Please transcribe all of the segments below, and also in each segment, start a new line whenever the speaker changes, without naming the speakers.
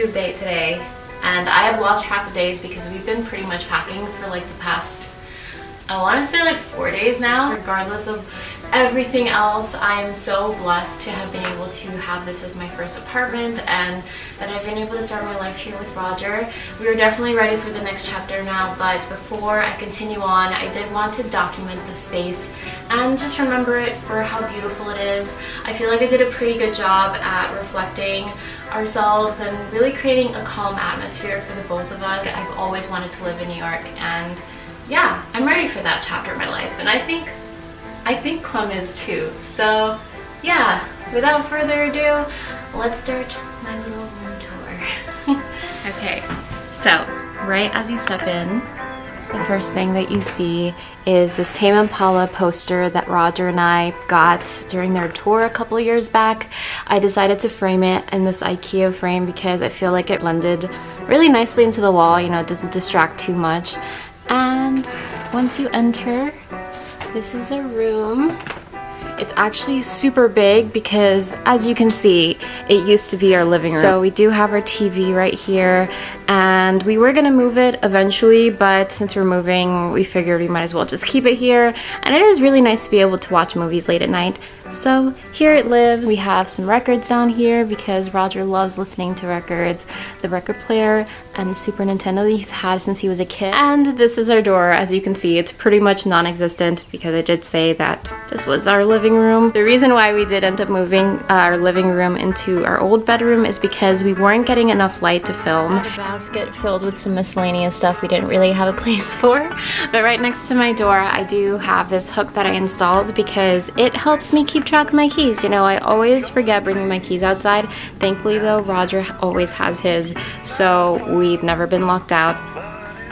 Tuesday today, and I have lost track of days because we've been pretty much packing for like the past, I want to say like 4 days now. Regardless of everything else, I am so blessed to have been able to have this as my first apartment and that I've been able to start my life here with Roger. We are definitely ready for the next chapter now, but before I continue on, I did want to document the space and just remember it for how beautiful it is. I feel like I did a pretty good job at reflecting ourselves and really creating a calm atmosphere for the both of us. I've always wanted to live in New York, and yeah, I'm ready for that chapter in my life, and I think Clem is too. So yeah, without further ado, let's start my little room tour. Okay, so right as you step in, the first thing that you see is this Tame Impala poster that Roger and I got during their tour a couple of years back. I decided to frame it in this IKEA frame because I feel like it blended really nicely into the wall, you know, it doesn't distract too much. And once you enter, this is a room. It's actually super big because, as you can see, it used to be our living room. So we do have our TV right here, and we were gonna move it eventually, but since we're moving, we figured we might as well just keep it here. And it is really nice to be able to watch movies late at night. So here it lives. We have some records down here because Roger loves listening to records. The record player and Super Nintendo he's had since he was a kid. And this is our door. As you can see, it's pretty much non-existent because I did say that this was our living room. The reason why we did end up moving our living room into our old bedroom is because we weren't getting enough light to film. A basket filled with some miscellaneous stuff we didn't really have a place for. But right next to my door, I do have this hook that I installed because it helps me keep track of my keys. You know, I always forget bringing my keys outside. Thankfully though, Roger always has his, so we've never been locked out.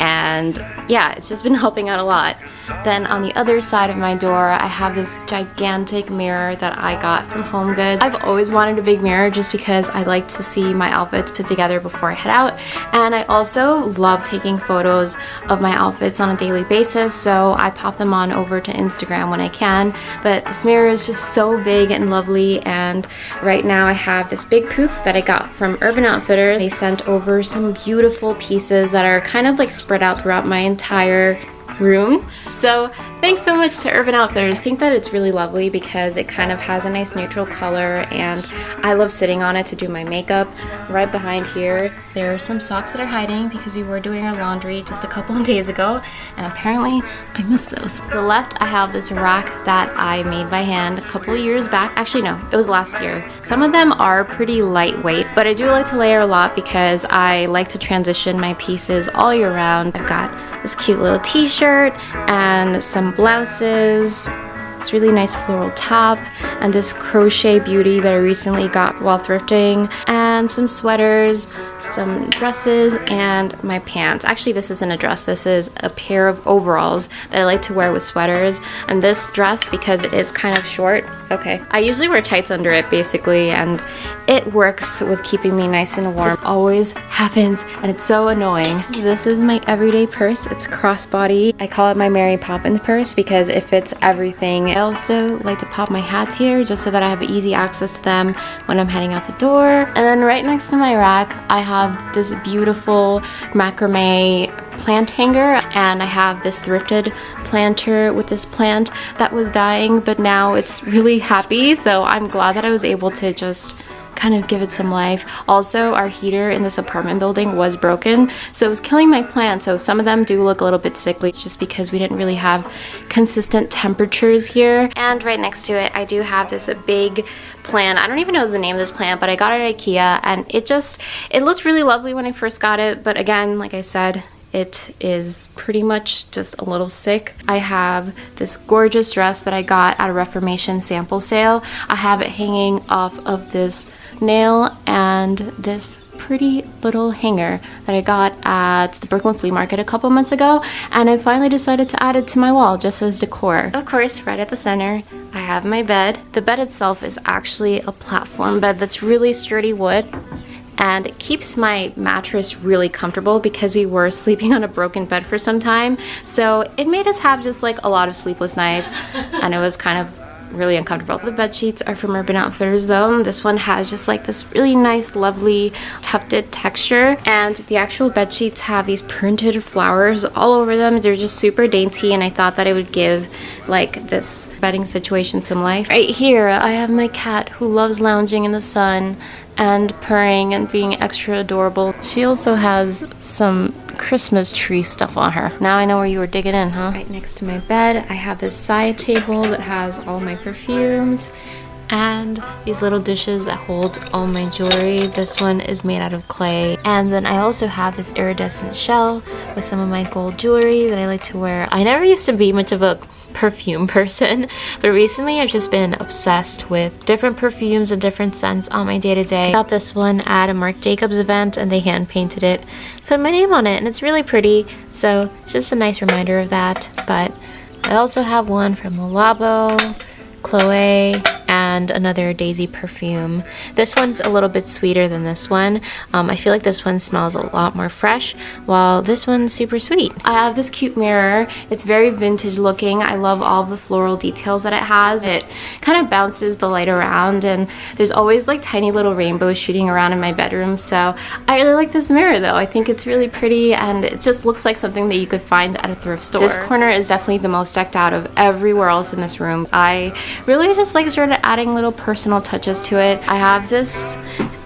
And yeah, it's just been helping out a lot. Then on the other side of my door, I have this gigantic mirror that I got from HomeGoods. I've always wanted a big mirror just because I like to see my outfits put together before I head out. And I also love taking photos of my outfits on a daily basis, so I pop them on over to Instagram when I can. But this mirror is just so big and lovely, and right now I have this big poof that I got from Urban Outfitters. They sent over some beautiful pieces that are kind of like spread out throughout my entire room. So thanks so much to Urban Outfitters. I think that it's really lovely because it kind of has a nice neutral color, and I love sitting on it to do my makeup. Right behind here, there are some socks that are hiding because we were doing our laundry just a couple of days ago, and apparently I missed those. To the left, I have this rack that I made by hand a couple of years back. Actually, no, it was last year. Some of them are pretty lightweight, but I do like to layer a lot because I like to transition my pieces all year round. I've got this cute little t-shirt and some blouses, this really nice floral top, and this crochet beauty that I recently got while thrifting, and some sweaters, some dresses, and my pants. Actually, this isn't a dress, this is a pair of overalls that I like to wear with sweaters. And this dress, because it is kind of short, okay, I usually wear tights under it basically, and it works with keeping me nice and warm. This always happens, and it's so annoying. This is my everyday purse. It's crossbody. I call it my Mary Poppins purse because it fits everything. I also like to pop my hats here just so that I have easy access to them when I'm heading out the door. And then right next to my rack, I have this beautiful macrame plant hanger, and I have this thrifted planter with this plant that was dying, but now it's really happy, so I'm glad that I was able to just kind of give it some life. Also, our heater in this apartment building was broken, so it was killing my plants, so some of them do look a little bit sickly. It's just because we didn't really have consistent temperatures here. And right next to it, I do have this big plant. I don't even know the name of this plant, but I got it at IKEA, and it looked really lovely when I first got it, but again, like I said, it is pretty much just a little sick. I have this gorgeous dress that I got at a Reformation sample sale. I have it hanging off of this nail and this pretty little hanger that I got at the Brooklyn Flea Market a couple months ago, and I finally decided to add it to my wall just as decor. Of course, right at the center, I have my bed. The bed itself is actually a platform bed that's really sturdy wood, and it keeps my mattress really comfortable because we were sleeping on a broken bed for some time, so it made us have just like a lot of sleepless nights, and it was kind of really uncomfortable. The bed sheets are from Urban Outfitters though. This one has just like this really nice, lovely tufted texture, and the actual bed sheets have these printed flowers all over them. They're just super dainty, and I thought that it would give like this bedding situation some life. Right here, I have my cat who loves lounging in the sun and purring and being extra adorable. She also has some Christmas tree stuff on her. Now I know where you were digging in, huh? Right next to my bed, I have this side table that has all my perfumes and these little dishes that hold all my jewelry. This one is made out of clay. And then I also have this iridescent shell with some of my gold jewelry that I like to wear. I never used to be much of a perfume person, but recently I've just been obsessed with different perfumes and different scents on my day-to-day. I got this one at a Marc Jacobs event and they hand painted it, put my name on it, and it's really pretty, so it's just a nice reminder of that. But I also have one from Le Labo, Chloe, and another Daisy perfume. This one's a little bit sweeter than this one. I feel like this one smells a lot more fresh, while this one's super sweet. I have this cute mirror. It's very vintage looking. I love all the floral details that it has. It kind of bounces the light around, and there's always like tiny little rainbows shooting around in my bedroom, so I really like this mirror though. I think it's really pretty, and it just looks like something that you could find at a thrift store. This corner is definitely the most decked out of everywhere else in this room. I really just like started adding little personal touches to it. I have this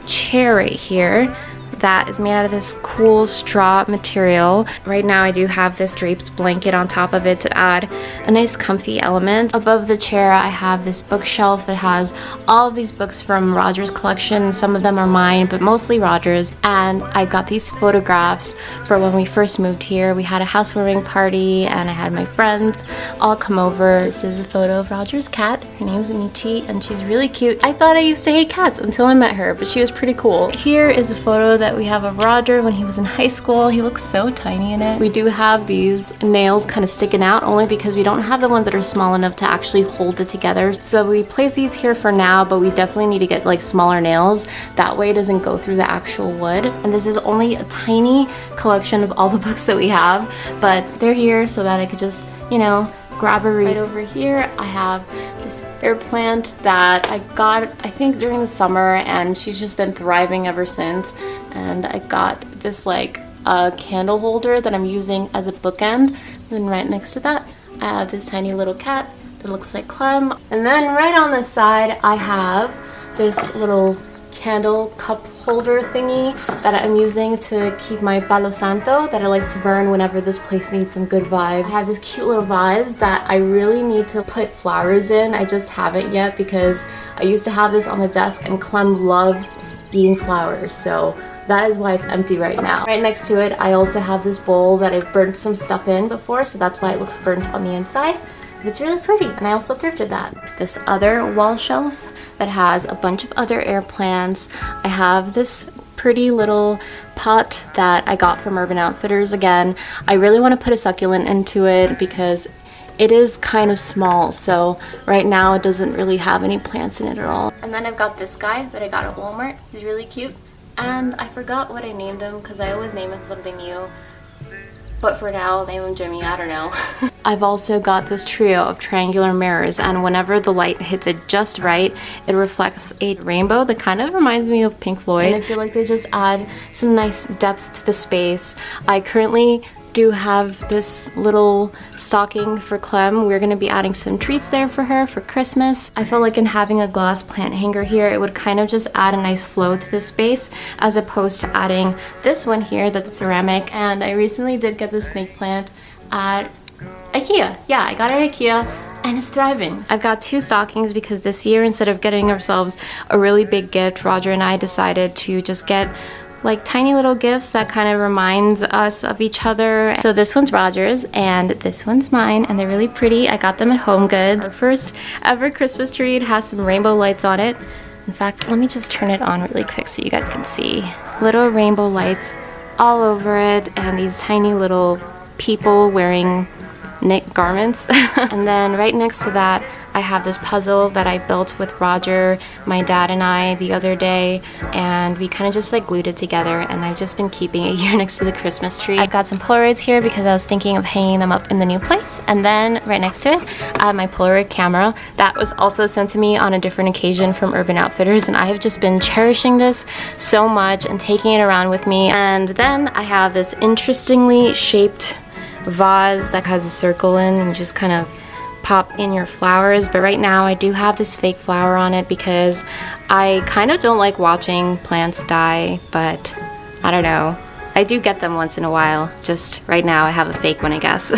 chair right here that is made out of this cool straw material. Right now I do have this draped blanket on top of it to add a nice comfy element. Above the chair I have this bookshelf that has all of these books from Roger's collection. Some of them are mine, but mostly Roger's. And I got these photographs for when we first moved here. We had a housewarming party and I had my friends all come over. This is a photo of Roger's cat. Her name's Michi and she's really cute. I thought I used to hate cats until I met her, but she was pretty cool. Here is a photo that we have of Roger when he was in high school. He looks so tiny in it. We do have these nails kind of sticking out only because we don't have the ones that are small enough to actually hold it together. So we place these here for now, but we definitely need to get like smaller nails. That way it doesn't go through the actual wood. And this is only a tiny collection of all the books that we have, but they're here so that I could just, you know, grab a read. Right over here I have this air plant that I got I think during the summer, and she's just been thriving ever since. And I got this like candle holder that I'm using as a bookend. And then right next to that I have this tiny little cat that looks like Clem. And then right on the side I have this little candle cup holder thingy that I'm using to keep my Palo Santo that I like to burn whenever this place needs some good vibes. I have this cute little vase that I really need to put flowers in. I just haven't yet because I used to have this on the desk and Clem loves eating flowers, so that is why it's empty right now. Right next to it I also have this bowl that I've burnt some stuff in before, so that's why it looks burnt on the inside. It's really pretty, and I also thrifted that. This other wall shelf that has a bunch of other air plants. I have this pretty little pot that I got from Urban Outfitters again. I really want to put a succulent into it because it is kind of small, so right now it doesn't really have any plants in it at all. And then I've got this guy that I got at Walmart. He's really cute, and I forgot what I named him because I always name him something new. But for now, I'll name him Jimmy, I don't know. I've also got this trio of triangular mirrors, and whenever the light hits it just right, it reflects a rainbow that kind of reminds me of Pink Floyd. And I feel like they just add some nice depth to the space. I currently do have this little stocking for Clem. We're gonna be adding some treats there for her for Christmas. I felt like in having a glass plant hanger here, it would kind of just add a nice flow to this space as opposed to adding this one here that's ceramic. And I recently did get this snake plant at IKEA. Yeah, I got it at IKEA and it's thriving. I've got two stockings because this year, instead of getting ourselves a really big gift, Roger and I decided to just get like tiny little gifts that kind of reminds us of each other. So this one's Roger's and this one's mine, and they're really pretty. I got them at Home Goods. Our first ever Christmas tree. It has some rainbow lights on it. In fact, let me just turn it on really quick so you guys can see. Little rainbow lights all over it, and these tiny little people wearing knit garments. And then right next to that I have this puzzle that I built with Roger, my dad and I the other day, and we kind of just like glued it together, and I've just been keeping it here next to the Christmas tree. I've got some Polaroids here because I was thinking of hanging them up in the new place, and then right next to it I have my Polaroid camera that was also sent to me on a different occasion from Urban Outfitters, and I have just been cherishing this so much and taking it around with me. And then I have this interestingly shaped vase that has a circle in, and you just kind of pop in your flowers. But right now I do have this fake flower on it because I kind of don't like watching plants die, but I don't know. I do get them once in a while. Just right now I have a fake one, I guess.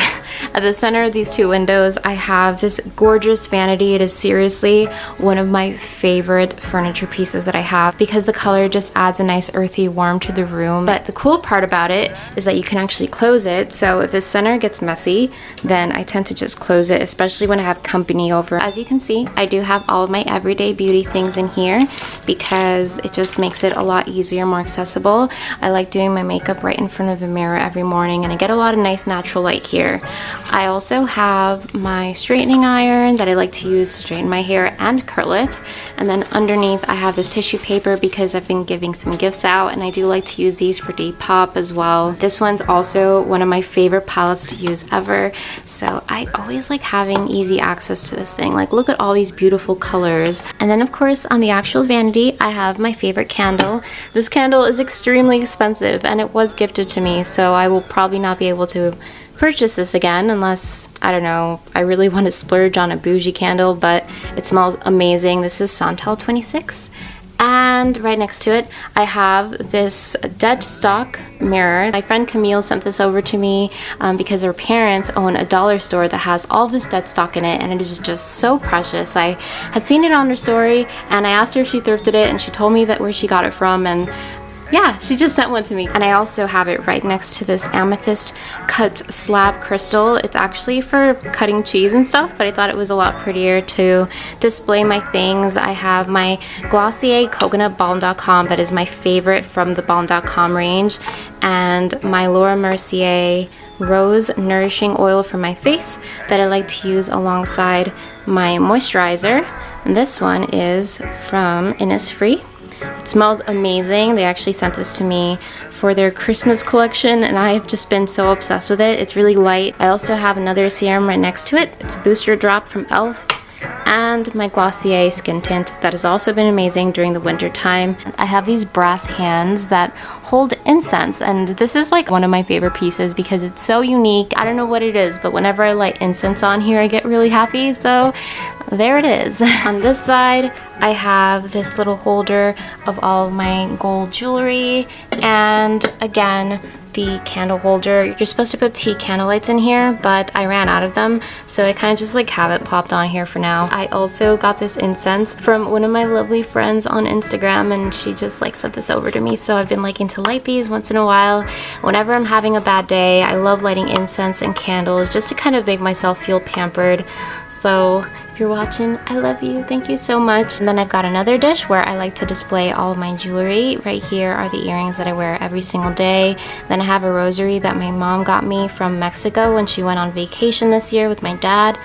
At the center of these two windows, I have this gorgeous vanity. It is seriously one of my favorite furniture pieces that I have because the color just adds a nice earthy warmth to the room. But the cool part about it is that you can actually close it. So if the center gets messy, then I tend to just close it, especially when I have company over. As you can see, I do have all of my everyday beauty things in here because it just makes it a lot easier, more accessible. I like doing my makeup right in front of the mirror every morning, and I get a lot of nice natural light here. I also have my straightening iron that I like to use to straighten my hair and curl it, and then underneath I have this tissue paper because I've been giving some gifts out, and I do like to use these for Depop as well. This one's also one of my favorite palettes to use ever, so I always like having easy access to this thing. Like, look at all these beautiful colors. And then of course on the actual vanity I have my favorite candle. This candle is extremely expensive and it was gifted to me, so I will probably not be able to purchase this again unless, I don't know, I really want to splurge on a bougie candle, but it smells amazing. This is Santal 26. And right next to it, I have this dead stock mirror. My friend Camille sent this over to me because her parents own a dollar store that has all this dead stock in it, and it is just so precious. I had seen it on her story, and I asked her if she thrifted it, and she told me that where she got it from, and yeah, she just sent one to me. And I also have it right next to this amethyst cut slab crystal. It's actually for cutting cheese and stuff, but I thought it was a lot prettier to display my things. I have my Glossier Coconut Balm.com that is my favorite from the Balm.com range, and my Laura Mercier Rose Nourishing Oil for my face that I like to use alongside my moisturizer. And this one is from Innisfree. It smells amazing. They actually sent this to me for their Christmas collection, and I've just been so obsessed with it. It's really light. I also have another serum right next to it. It's a booster drop from e.l.f. and my Glossier skin tint that has also been amazing during the winter time. I have these brass hands that hold incense, and this is like one of my favorite pieces because it's so unique. I don't know what it is, but whenever I light incense on here I get really happy, so there it is. On this side I have this little holder of all of my gold jewelry, and again the candle holder. You're supposed to put tea candle lights in here, but I ran out of them, so I kind of just like have it plopped on here for now. I also got this incense from one of my lovely friends on Instagram, and she just like sent this over to me, so I've been liking to light these once in a while. Whenever I'm having a bad day, I love lighting incense and candles just to kind of make myself feel pampered. So if you're watching, I love you. Thank you so much. And then I've got another dish where I like to display all of my jewelry. Right here are the earrings that I wear every single day. Then I have a rosary that my mom got me from Mexico when she went on vacation this year with my dad.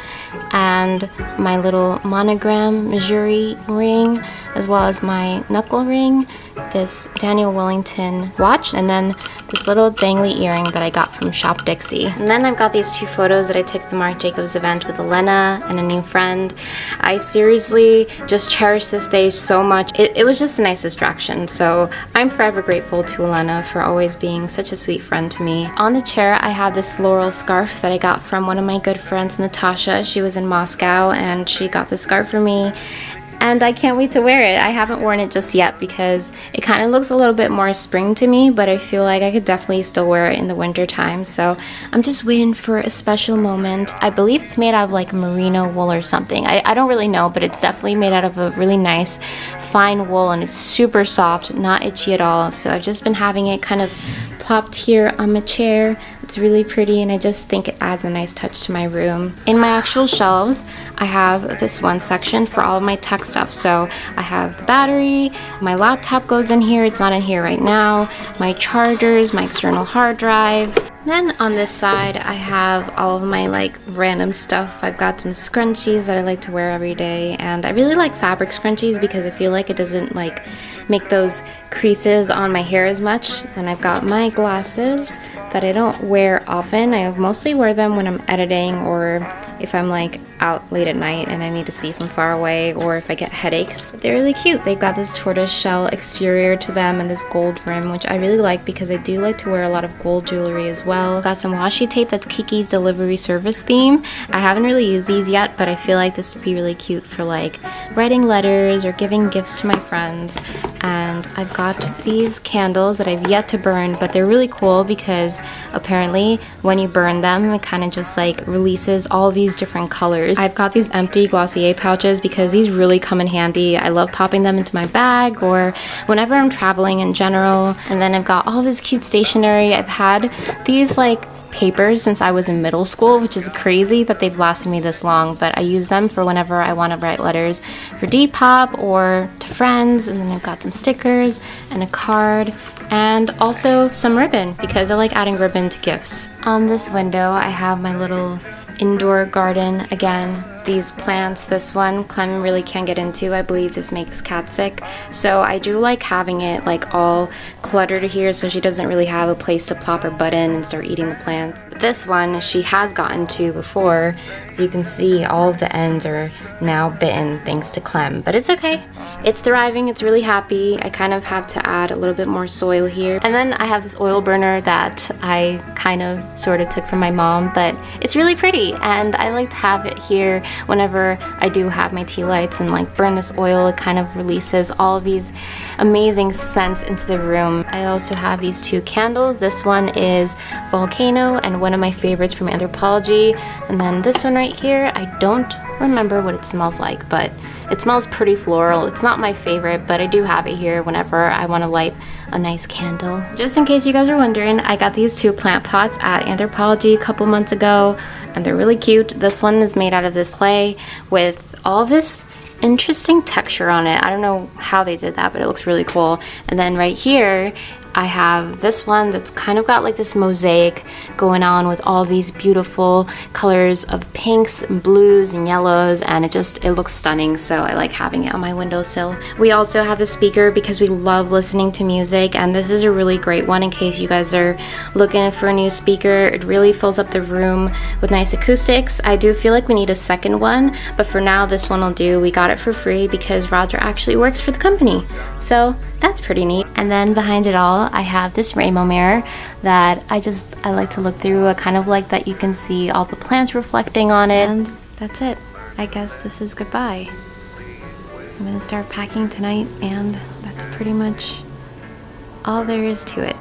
And my little monogram Missouri ring, as well as my knuckle ring, this Daniel Wellington watch, and then this little dangly earring that I got from Shop Dixie. And then I've got these two photos that I took at the Marc Jacobs event with Elena and a new friend. I seriously just cherish this day so much. It was just a nice distraction, so I'm forever grateful to Elena for always being such a sweet friend to me. On the chair I have this floral scarf that I got from one of my good friends, Natasha. She was in Moscow and she got this scarf for me, and I can't wait to wear it. I haven't worn it just yet because it kind of looks a little bit more spring to me, but I feel like I could definitely still wear it in the winter time, so I'm just waiting for a special moment. I believe it's made out of like merino wool or something. I don't really know, but it's definitely made out of a really nice fine wool, and it's super soft, not itchy at all. So I've just been having it kind of plopped here on my chair. It's really pretty, and I just think it adds a nice touch to my room. In my actual shelves, I have this one section for all of my tech stuff. So I have the battery, my laptop goes in here, it's not in here right now, my chargers, my external hard drive. Then on this side, I have all of my like random stuff. I've got some scrunchies that I like to wear every day, and I really like fabric scrunchies because I feel like it doesn't like make those creases on my hair as much. And I've got my glasses that I don't wear often. I mostly wear them when I'm editing or if I'm like out late at night and I need to see from far away, or if I get headaches. But they're really cute. They've got this tortoise shell exterior to them and this gold rim, which I really like because I do like to wear a lot of gold jewelry as well. Got some washi tape that's Kiki's delivery service theme. I haven't really used these yet, but I feel like this would be really cute for like writing letters or giving gifts to my friends. And I've got these candles that I've yet to burn, but they're really cool because apparently when you burn them, it kind of just like releases all these different colors. I've got these empty Glossier pouches because these really come in handy. I love popping them into my bag or whenever I'm traveling in general. And then I've got all this cute stationery. I've had these like papers since I was in middle school, which is crazy that they've lasted me this long, but I use them for whenever I want to write letters for Depop or to friends. And then I've got some stickers and a card and also some ribbon because I like adding ribbon to gifts. On this window I have my little indoor garden. Again, these plants, this one Clem really can't get into. I believe this makes cats sick, so I do like having it like all cluttered here so she doesn't really have a place to plop her butt in and start eating the plants. But this one she has gotten to before, so you can see all of the ends are now bitten thanks to Clem, but it's okay. It's thriving, it's really happy. I kind of have to add a little bit more soil here. And then I have this oil burner that I kind of sort of took from my mom, but it's really pretty and I like to have it here whenever I do have my tea lights and like burn this oil. It kind of releases all of these amazing scents into the room. I also have these two candles. This one is Volcano and one of my favorites from Anthropology. And then this one right here, I don't remember what it smells like, but it smells pretty floral. It's not my favorite, but I do have it here whenever I want to light a nice candle. Just in case you guys are wondering, I got these two plant pots at Anthropology a couple months ago, and they're really cute. This one is made out of this clay with all this interesting texture on it. I don't know how they did that, but it looks really cool. And then right here I have this one that's kind of got like this mosaic going on with all these beautiful colors of pinks and blues and yellows, and it looks stunning, so I like having it on my windowsill. We also have the speaker because we love listening to music, and this is a really great one in case you guys are looking for a new speaker. It really fills up the room with nice acoustics. I do feel like we need a second one, but for now this one will do. We got it for free because Roger actually works for the company, so that's pretty neat. And then behind it all, I have this rainbow mirror that I like to look through. I kind of like that you can see all the plants reflecting on it. And that's it. I guess this is goodbye. I'm gonna start packing tonight, and that's pretty much all there is to it.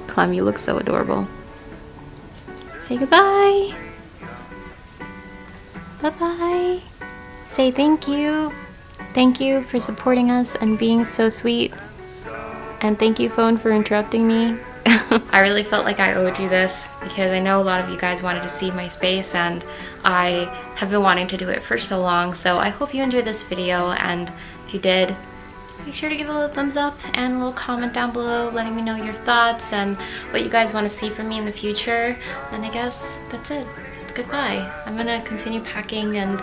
Clem, you look so adorable. Say goodbye. Bye-bye. Say thank you. Thank you for supporting us and being so sweet. And thank you, phone, for interrupting me. I really felt like I owed you this because I know a lot of you guys wanted to see my space, and I have been wanting to do it for so long. So I hope you enjoyed this video, and if you did, make sure to give it a little thumbs up and a little comment down below letting me know your thoughts and what you guys want to see from me in the future. And I guess that's it. It's goodbye. I'm gonna continue packing, and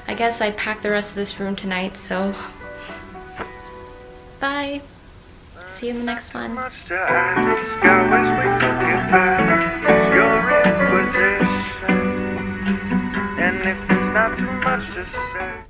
I guess I packed the rest of this room tonight, so bye. See you in the next one. And if it's not too much to say